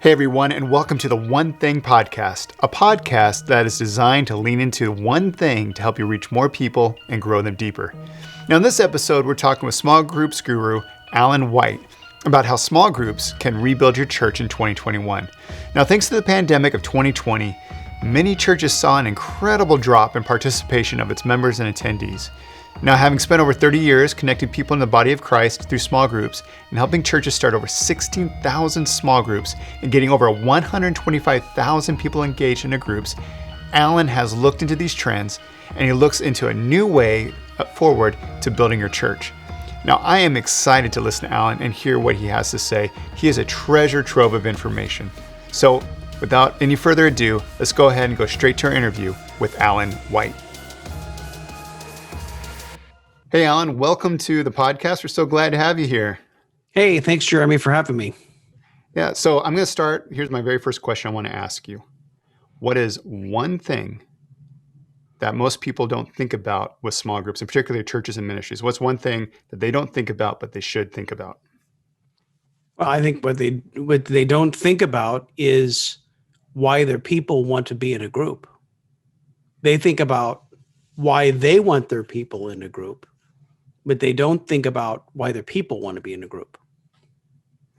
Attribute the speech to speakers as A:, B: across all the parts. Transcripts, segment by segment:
A: Hey everyone, and welcome to the One Thing Podcast, a podcast that is designed to lean into one thing to help you reach more people and grow them deeper. Now, in this episode, we're talking with small groups guru Alan White about how small groups can rebuild your church in 2021. Now, thanks to the pandemic of 2020, many churches saw an incredible drop in participation of its members and attendees. Now, having spent over 30 years connecting people in the body of Christ through small groups and helping churches start over 16,000 small groups and getting over 125,000 people engaged in the groups, Alan has looked into these trends and he looks into a new way forward to building your church. Now, I am excited to listen to Alan and hear what he has to say. He is a treasure trove of information. So, without any further ado, let's go ahead and go straight to our interview with Alan White. Hey, Alan, welcome to the podcast. We're so glad to have you here.
B: Hey, thanks, Jeremy, for having me.
A: Yeah, so I'm going to start. Here's my very first question I want to ask you. What is one thing that most people don't think about with small groups, and particularly churches and ministries? What's one thing that they don't think about, but they should think about?
B: Well, I think what they don't think about is why their people want to be in a group. They think about why they want their people in a group, but they don't think about why their people want to be in a group.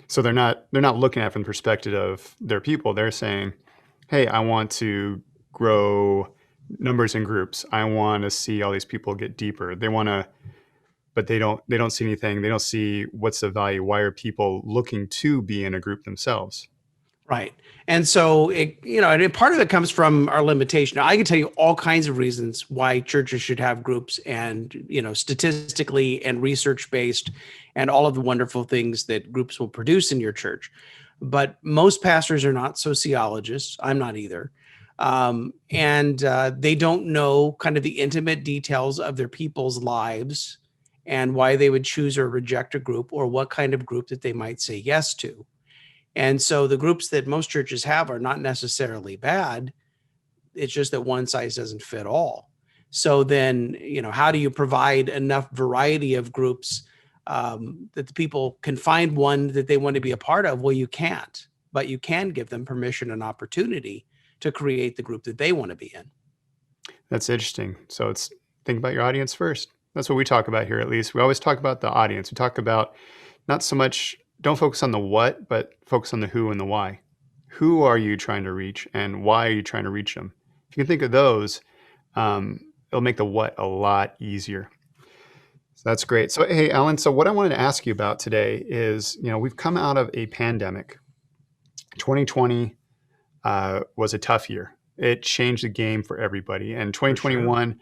A: So they're not looking at it from the perspective of their people. They're saying, hey, I want to grow numbers in groups. I want to see all these people get deeper. They want to, but they don't see anything. They don't see what's the value. Why are people looking to be in a group themselves?
B: Right. And so, and part of it comes from our limitation. Now, I can tell you all kinds of reasons why churches should have groups and, statistically and research-based and all of the wonderful things that groups will produce in your church. But most pastors are not sociologists. I'm not either. And they don't know kind of the intimate details of their people's lives and why they would choose or reject a group or what kind of group that they might say yes to. And so the groups that most churches have are not necessarily bad. It's just that one size doesn't fit all. So then, how do you provide enough variety of groups that the people can find one that they want to be a part of? Well, you can't, but you can give them permission and opportunity to create the group that they want to be in.
A: That's interesting. So it's think about your audience first. That's what we talk about here, at least. We always talk about the audience. We talk about not so much, don't focus on the what, but focus on the who and the why. Who are you trying to reach and why are you trying to reach them? If you can think of those, it'll make the what a lot easier. So that's great. So, hey, Alan, so what I wanted to ask you about today is, we've come out of a pandemic. 2020 was a tough year. It changed the game for everybody. And 2021,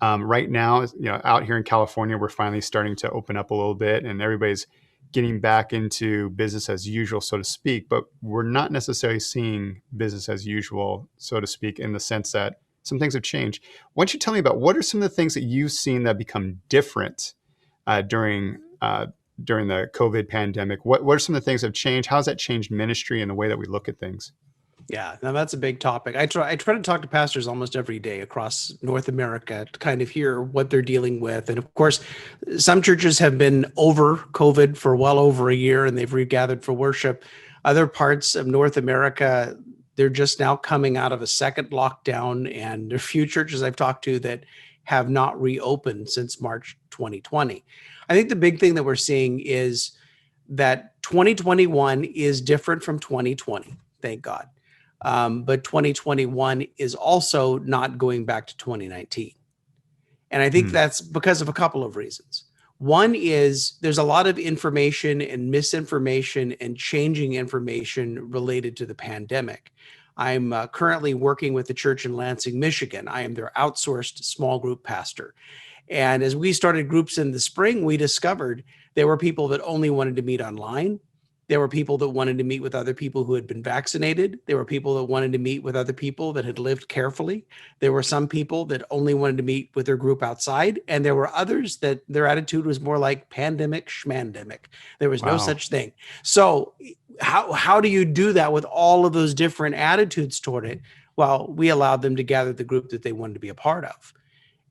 A: right now, out here in California, we're finally starting to open up a little bit and everybody's getting back into business as usual, so to speak, but we're not necessarily seeing business as usual, so to speak, in the sense that some things have changed. Why don't you tell me about what are some of the things that you've seen that become different during the COVID pandemic? What are some of the things that have changed? How has that changed ministry and the way that we look at things?
B: Yeah, now that's a big topic. I try to talk to pastors almost every day across North America to kind of hear what they're dealing with. And of course, some churches have been over COVID for well over a year and they've regathered for worship. Other parts of North America, they're just now coming out of a second lockdown, and there are a few churches I've talked to that have not reopened since March 2020. I think the big thing that we're seeing is that 2021 is different from 2020, thank God. But 2021 is also not going back to 2019. And I think that's because of a couple of reasons. One is there's a lot of information and misinformation and changing information related to the pandemic. I'm currently working with the church in Lansing, Michigan. I am their outsourced small group pastor. And as we started groups in the spring, we discovered there were people that only wanted to meet online. There were people that wanted to meet with other people who had been vaccinated. There were people that wanted to meet with other people that had lived carefully. There were some people that only wanted to meet with their group outside. And there were others that their attitude was more like pandemic schmandemic. There was no such thing. So how do you do that with all of those different attitudes toward it? Well, we allowed them to gather the group that they wanted to be a part of.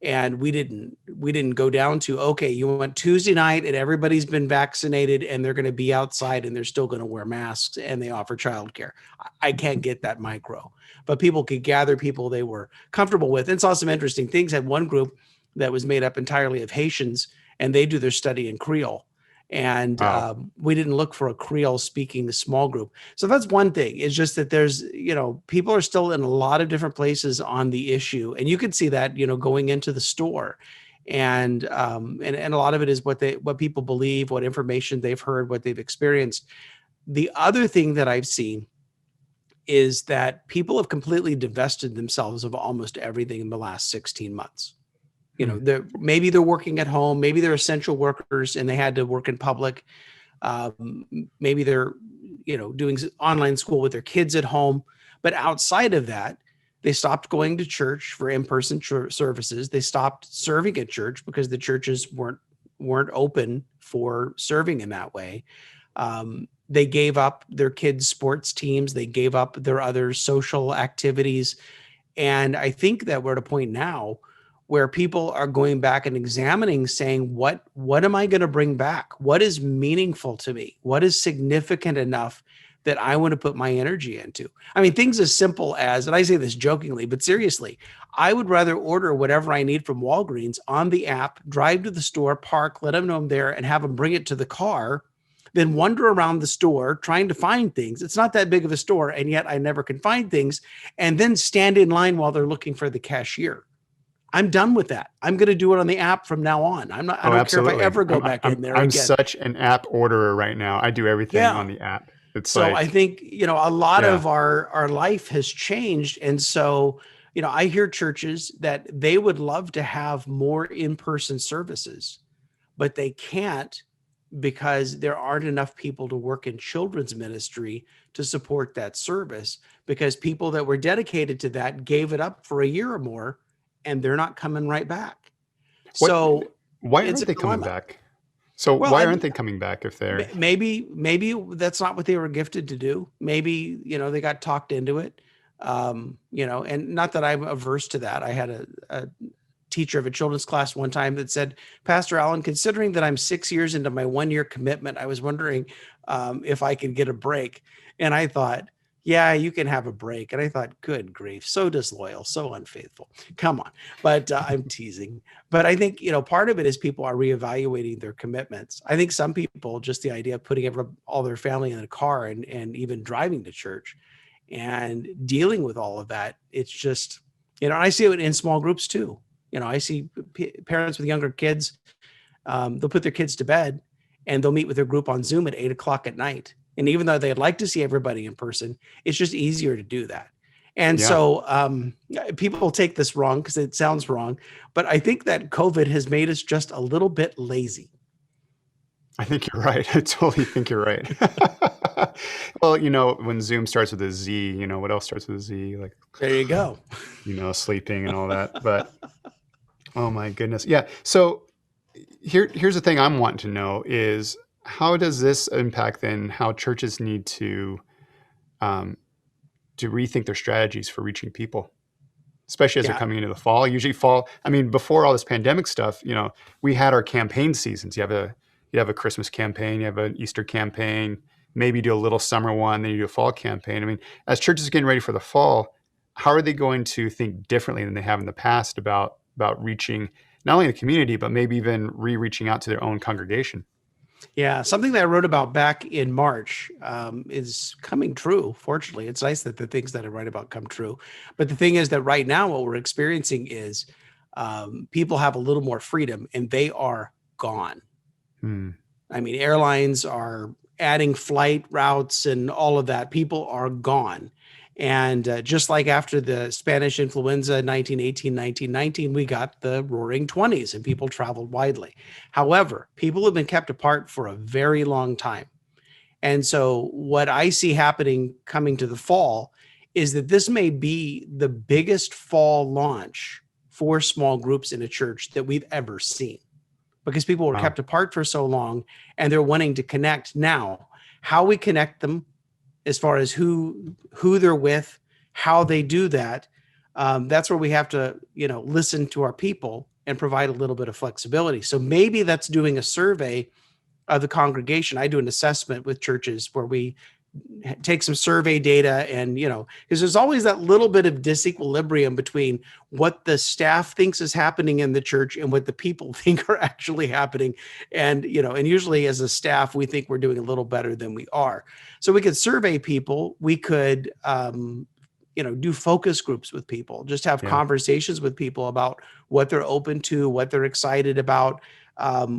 B: And we didn't go down to, okay, you went Tuesday night and everybody's been vaccinated and they're going to be outside and they're still going to wear masks and they offer childcare. I can't get that micro, but people could gather people they were comfortable with, and saw some interesting things. Had one group that was made up entirely of Haitians, and they do their study in Creole. And
A: Wow.
B: we didn't look for a Creole speaking small group. So that's one thing. It's just that there's, people are still in a lot of different places on the issue. And you can see that, going into the store. And a lot of it is what people believe, what information they've heard, what they've experienced. The other thing that I've seen is that people have completely divested themselves of almost everything in the last 16 months.
A: Hmm.
B: Maybe they're working at home, maybe they're essential workers and they had to work in public. Maybe they're, doing online school with their kids at home. But outside of that, they stopped going to church for in-person services. They stopped serving at church because the churches weren't open for serving in that way. They gave up their kids' sports teams. They gave up their other social activities. And I think that we're at a point now where people are going back and examining, saying, what am I going to bring back? What is meaningful to me? What is significant enough that I want to put my energy into? I mean, things as simple as, and I say this jokingly, but seriously, I would rather order whatever I need from Walgreens on the app, drive to the store, park, let them know I'm there, and have them bring it to the car, than wander around the store trying to find things. It's not that big of a store, and yet I never can find things, and then stand in line while they're looking for the cashier. I'm done with that. I'm going to do it on the app from now on. I
A: Oh,
B: don't care if I
A: absolutely.
B: ever go
A: I'm
B: back
A: I'm
B: in there
A: I'm
B: again.
A: such an app orderer right now. I do everything
B: Yeah.
A: on the app. It's
B: So I
A: like,
B: think, a lot
A: yeah.
B: of our life has changed. And so, I hear churches that they would love to have more in-person services, but they can't because there aren't enough people to work in children's ministry to support that service, because people that were dedicated to that gave it up for a year or more and they're not coming right back.
A: What?
B: So
A: Why
B: it's
A: aren't
B: a
A: they coming
B: dilemma.
A: back? So
B: Well,
A: why aren't they coming back if they're?
B: maybe that's not what they were gifted to do. Maybe, they got talked into it. And not that I'm averse to that. I had a teacher of a children's class one time that said, Pastor Allen, considering that I'm 6 years into my 1 year commitment, I was wondering if I could get a break. And I thought, yeah, you can have a break. And I thought, good grief, so disloyal, so unfaithful. Come on. But I'm teasing. But I think, part of it is people are reevaluating their commitments. I think some people, just the idea of putting all their family in a car and even driving to church and dealing with all of that, it's just, I see it in small groups too. I see parents with younger kids, they'll put their kids to bed and they'll meet with their group on Zoom at 8 o'clock at night. And even though they'd like to see everybody in person, it's just easier to do that. And
A: Yeah,
B: so people take this wrong because it sounds wrong, but I think that COVID has made us just a little bit lazy.
A: I think you're right. I totally think you're right. Well, when Zoom starts with a Z, what else starts with a Z? Like,
B: There you go.
A: sleeping and all that. But oh my goodness, yeah. So here's the thing I'm wanting to know is how does this impact then how churches need um, to rethink their strategies for reaching people, especially as they're
B: Yeah.
A: coming into the fall. Usually fall. I mean, before all this pandemic stuff, we had our campaign seasons. You have a Christmas campaign, you have an Easter campaign, maybe do a little summer one, then you do a fall campaign. I mean, as churches are getting ready for the fall, how are they going to think differently than they have in the past about reaching not only the community, but maybe even reaching out to their own congregation?
B: Yeah, something that I wrote about back in March is coming true. Fortunately, it's nice that the things that I write about come true. But the thing is that right now, what we're experiencing is people have a little more freedom and they are gone.
A: Hmm.
B: I mean, airlines are adding flight routes and all of that. People are gone. And just like after the Spanish influenza, 1918, 1919, we got the roaring 20s and people traveled widely. However, people have been kept apart for a very long time. And so what I see happening coming to the fall is that this may be the biggest fall launch for small groups in a church that we've ever seen, because people were
A: Wow.
B: kept apart for so long and they're wanting to connect now. How we connect them as far as who they're with, how they do that, that's where we have to, listen to our people and provide a little bit of flexibility. So maybe that's doing a survey of the congregation. I do an assessment with churches where we take some survey data and, because there's always that little bit of disequilibrium between what the staff thinks is happening in the church and what the people think are actually happening. And, and usually as a staff, we think we're doing a little better than we are. So we could survey people. We could, do focus groups with people, just have conversations with people about what they're open to, what they're excited about,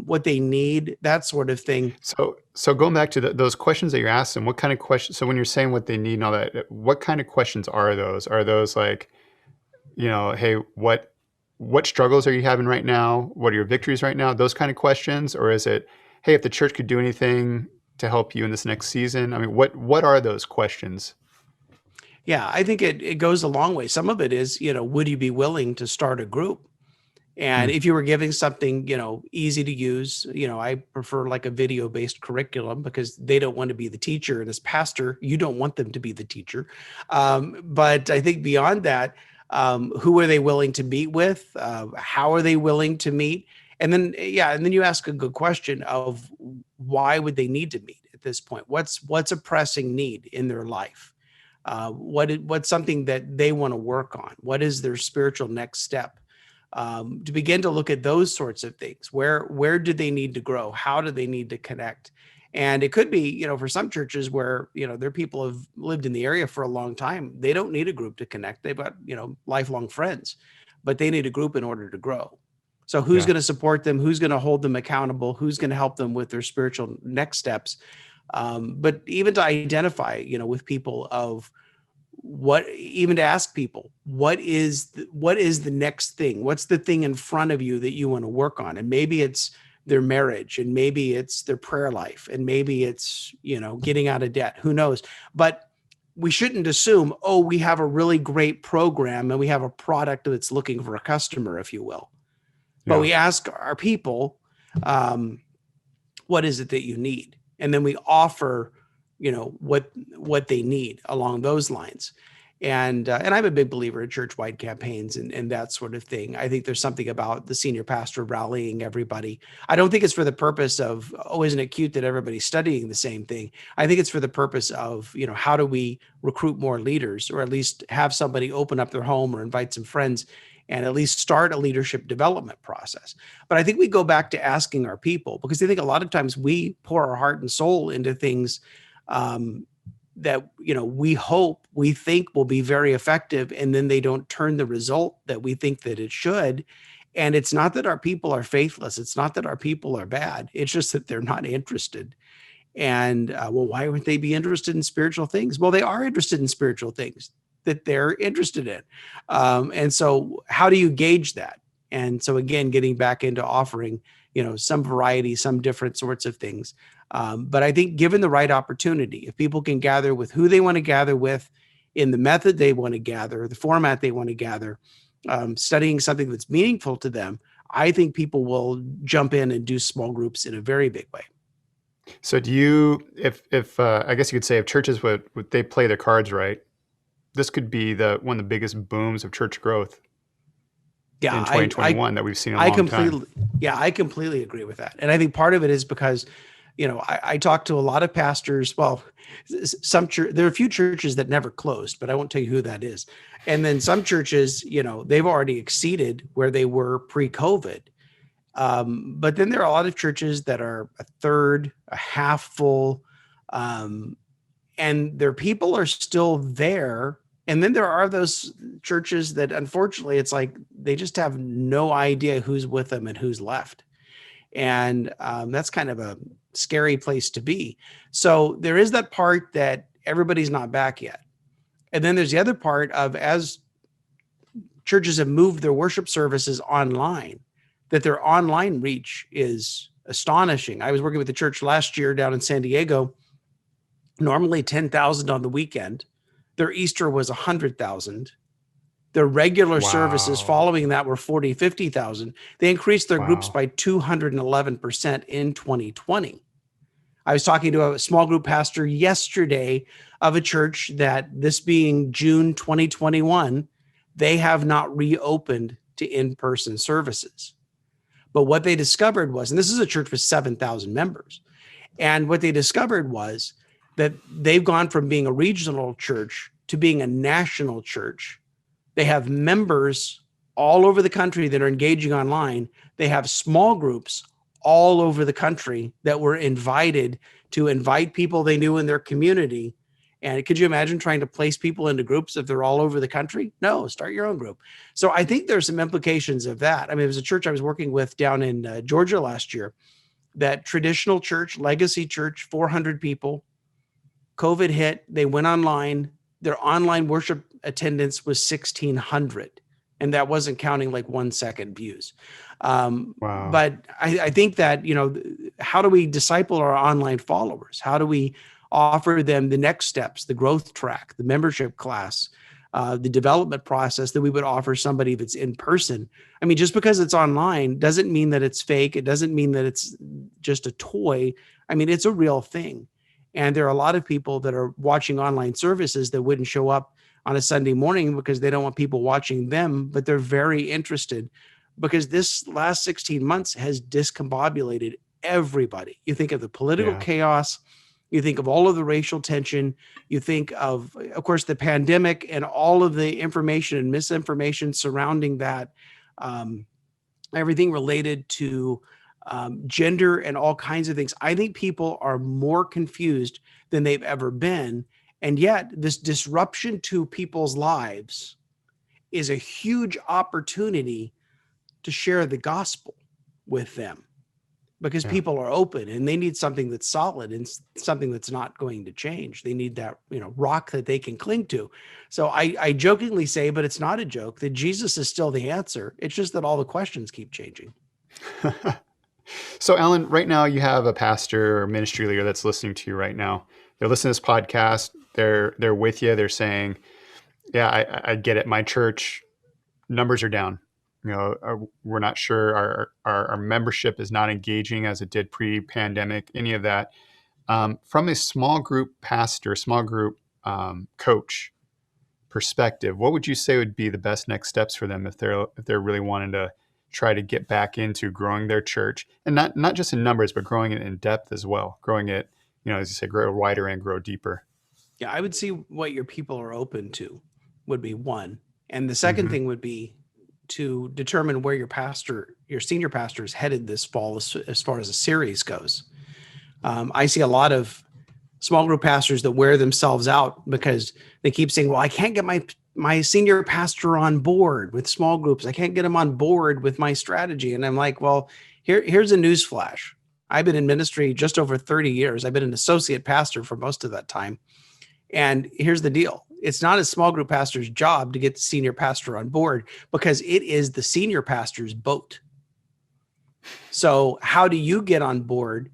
B: what they need, that sort of thing.
A: So going back to those questions that you're asking, what kind of questions? So when you're saying what they need and all that, what kind of questions are those? Are those like, hey, what struggles are you having right now? What are your victories right now? Those kind of questions, or is it, hey, if the church could do anything to help you in this next season? I mean, what are those questions?
B: Yeah, I think it goes a long way. Some of it is, would you be willing to start a group? And if you were giving something, easy to use, I prefer like a video-based curriculum because they don't want to be the teacher. And as pastor, you don't want them to be the teacher. But I think beyond that, who are they willing to meet with? How are they willing to meet? And then, and then you ask a good question of why would they need to meet at this point? What's a pressing need in their life? What's something that they want to work on? What is their spiritual next step? To begin to look at those sorts of things. Where do they need to grow? How do they need to connect? And it could be, for some churches where, their people have lived in the area for a long time. They don't need a group to connect. They've got, lifelong friends, but they need a group in order to grow. So who's going to support them? Who's going to hold them accountable? Who's going to help them with their spiritual next steps? But even to identify, with people of even to ask people, what is the next thing? What's the thing in front of you that you want to work on? And maybe it's their marriage, and maybe it's their prayer life, and maybe it's, getting out of debt, who knows? But we shouldn't assume, we have a really great program and we have a product that's looking for a customer, if you will. But we ask our people, what is it that you need? And then we offer, what they need along those lines. And I'm a big believer in church-wide campaigns and that sort of thing. I think there's something about the senior pastor rallying everybody. I don't think it's for the purpose of, isn't it cute that everybody's studying the same thing? I think it's for the purpose of, how do we recruit more leaders, or at least have somebody open up their home or invite some friends and at least start a leadership development process. But I think we go back to asking our people, because I think a lot of times we pour our heart and soul into things that, we think will be very effective, and then they don't turn the result that we think that it should. And it's not that our people are faithless. It's not that our people are bad. It's just that they're not interested. And why would they be interested in spiritual things? Well, they are interested in spiritual things that they're interested in. And so how do you gauge that? And so again, getting back into offering, some variety, some different sorts of things. But I think given the right opportunity, if people can gather with who they want to gather with, in the method they want to gather, the format they want to gather, studying something that's meaningful to them, I think people will jump in and do small groups in a very big way.
A: So do you, if I guess you could say, if churches would they play their cards right, this could be one of the biggest booms of church growth in 2021 that we've seen in a long time.
B: Yeah, I completely agree with that. And I think part of it is because, I talk to a lot of pastors. Well, there are a few churches that never closed, but I won't tell you who that is. And then some churches, they've already exceeded where they were pre-COVID. But then there are a lot of churches that are a third, a half full, and their people are still there. And then there are those churches that, unfortunately, it's like they just have no idea who's with them and who's left. And that's kind of a scary place to be. So there is that part that everybody's not back yet. And then there's the other part of, as churches have moved their worship services online, that their online reach is astonishing. I was working with the church last year down in San Diego, normally 10,000 on the weekend. Their Easter was 100,000. Their regular services following that were 40, 50,000. They increased their groups by 211% in 2020. I was talking to a small group pastor yesterday of a church that, this being June 2021, they have not reopened to in-person services. But what they discovered was, and this is a church with 7,000 members, and what they discovered was that they've gone from being a regional church to being a national church. They have members all over the country that are engaging online. They have small groups all over the country that were invited to invite people they knew in their community. And could you imagine trying to place people into groups if they're all over the country? No, start your own group. So I think there's some implications of that. I mean, it was a church I was working with down in Georgia last year, that traditional church, legacy church, 400 people. COVID hit, they went online. Their online worship attendance was 1,600. And that wasn't counting like 1 second views.
A: Wow.
B: But I think that, how do we disciple our online followers? How do we offer them the next steps, the growth track, the membership class, the development process that we would offer somebody that's in person? I mean, just because it's online doesn't mean that it's fake. It doesn't mean that it's just a toy. I mean, it's a real thing. And there are a lot of people that are watching online services that wouldn't show up on a Sunday morning because they don't want people watching them, but they're very interested because this last 16 months has discombobulated everybody. You think of the political chaos, you think of all of the racial tension, you think of course, the pandemic and all of the information and misinformation surrounding that, everything related to gender and all kinds of things. I think people are more confused than they've ever been. And yet this disruption to people's lives is a huge opportunity to share the gospel with them because people are open and they need something that's solid and something that's not going to change. They need that, rock that they can cling to. So I jokingly say, but it's not a joke, that Jesus is still the answer. It's just that all the questions keep changing.
A: So Alan, right now you have a pastor or ministry leader that's listening to you right now. They're listening to this podcast. They're with you. They're saying, yeah, I get it. My church numbers are down. We're not sure. Our membership is not engaging as it did pre-pandemic, any of that. From a small group pastor, small group coach perspective, what would you say would be the best next steps for them if they're really wanting to try to get back into growing their church, and not just in numbers, but growing it in depth as well, growing it, as you say, grow wider and grow deeper?
B: Yeah, I would see what your people are open to would be one. And the second thing would be to determine where your senior pastor is headed this fall as far as a series goes. I see a lot of small group pastors that wear themselves out because they keep saying, well, I can't get my senior pastor on board with small groups. I can't get him on board with my strategy. And I'm like, well, here's a news flash. I've been in ministry just over 30 years. I've been an associate pastor for most of that time. And here's the deal. It's not a small group pastor's job to get the senior pastor on board because it is the senior pastor's boat. So how do you get on board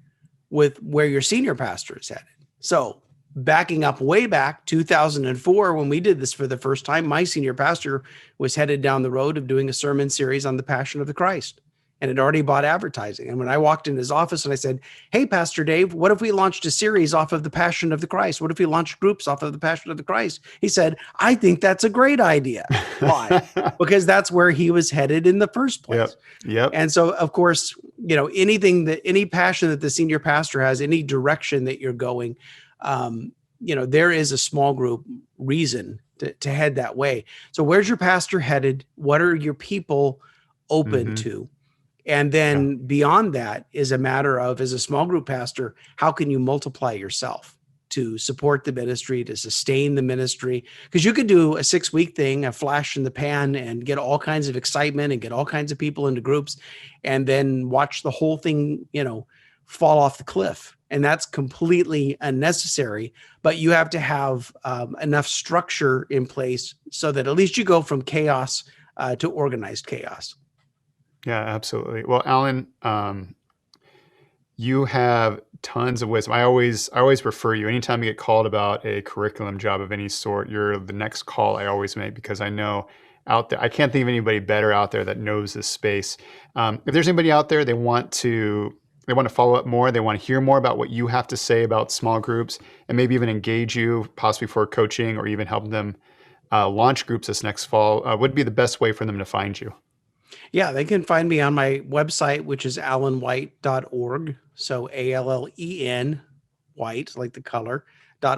B: with where your senior pastor is headed? So backing up way back 2004, when we did this for the first time, my senior pastor was headed down the road of doing a sermon series on the Passion of the Christ and had already bought advertising. And when I walked in his office and I said, hey, Pastor Dave, what if we launched a series off of the Passion of the Christ? What if we launched groups off of the Passion of the Christ? He said, I think that's a great idea. Why? Because that's where he was headed in the first place.
A: Yep.
B: And so, of course, any passion that the senior pastor has, any direction that you're going, there is a small group reason to head that way. So where's your pastor headed? What are your people open to? And then beyond that is a matter of, as a small group pastor, how can you multiply yourself to support the ministry, to sustain the ministry? Because you could do a 6-week thing, a flash in the pan, and get all kinds of excitement and get all kinds of people into groups and then watch the whole thing, fall off the cliff. And that's completely unnecessary, but you have to have enough structure in place so that at least you go from chaos to organized chaos.
A: Yeah, absolutely. Well, Alan, you have tons of wisdom. I always refer you anytime you get called about a curriculum job of any sort. You're the next call I always make because I know out there, I can't think of anybody better out there that knows this space. If there's anybody out there, they want to follow up more, they want to hear more about what you have to say about small groups and maybe even engage you possibly for coaching or even help them launch groups this next fall, what would be the best way for them to find you?
B: Yeah, they can find me on my website, which is allenwhite.org. So ALLEN white, like the color,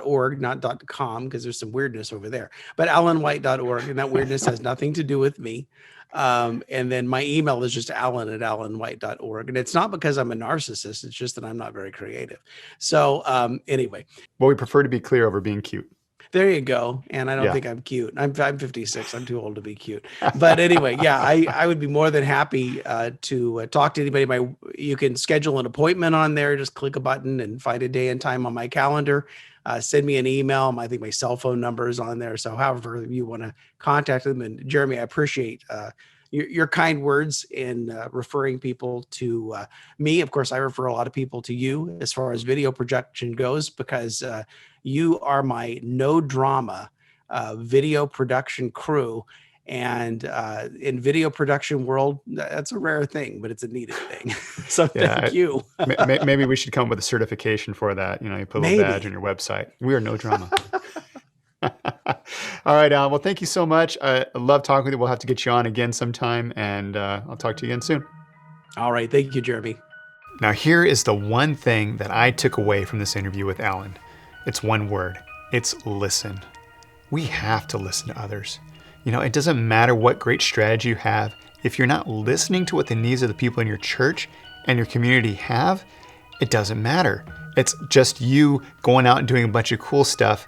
B: .org, not .com, because there's some weirdness over there. But allenwhite.org, and that weirdness has nothing to do with me. And then my email is just allen@allenwhite.org. And it's not because I'm a narcissist. It's just that I'm not very creative. So anyway,
A: Well, we prefer to be clear over being cute.
B: there you go. And I don't
A: Yeah.
B: think I'm cute. I'm 56. I'm too old to be cute. But anyway, yeah, I would be more than happy to talk to anybody. You can schedule an appointment on there. Just click a button and find a day and time on my calendar. Send me an email. I think my cell phone number is on there. So however you want to contact them. And Jeremy, I appreciate your kind words in referring people to me. Of course, I refer a lot of people to you as far as video production goes, because you are my no drama video production crew. And in video production world, that's a rare thing, but it's a needed thing. So thank you.
A: Maybe we should come up with a certification for that. You put a little badge on your website. We are no drama. All right, Alan. Well, thank you so much. I love talking with you. We'll have to get you on again sometime, and I'll talk to you again soon.
B: All right. Thank you, Jeremy.
A: Now, here is the one thing that I took away from this interview with Alan. It's one word. It's listen. We have to listen to others. It doesn't matter what great strategy you have. If you're not listening to what the needs of the people in your church and your community have, it doesn't matter. It's just you going out and doing a bunch of cool stuff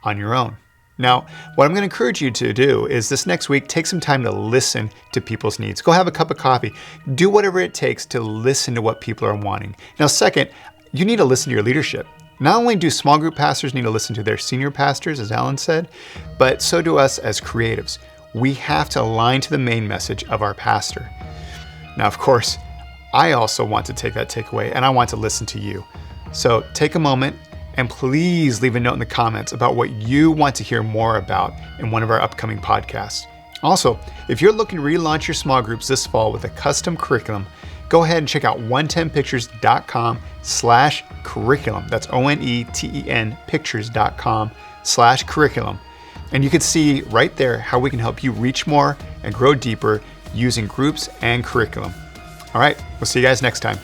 A: on your own. Now, what I'm going to encourage you to do is this next week, take some time to listen to people's needs. Go have a cup of coffee. Do whatever it takes to listen to what people are wanting. Now, second, you need to listen to your leadership. Not only do small group pastors need to listen to their senior pastors, as Alan said, but so do us as creatives. We have to align to the main message of our pastor. Now, of course, I also want to take that takeaway and I want to listen to you. So take a moment and please leave a note in the comments about what you want to hear more about in one of our upcoming podcasts. Also, if you're looking to relaunch your small groups this fall with a custom curriculum, go ahead and check out 110pictures.com/curriculum. That's ONETEN pictures.com/curriculum. And you can see right there how we can help you reach more and grow deeper using groups and curriculum. All right, we'll see you guys next time.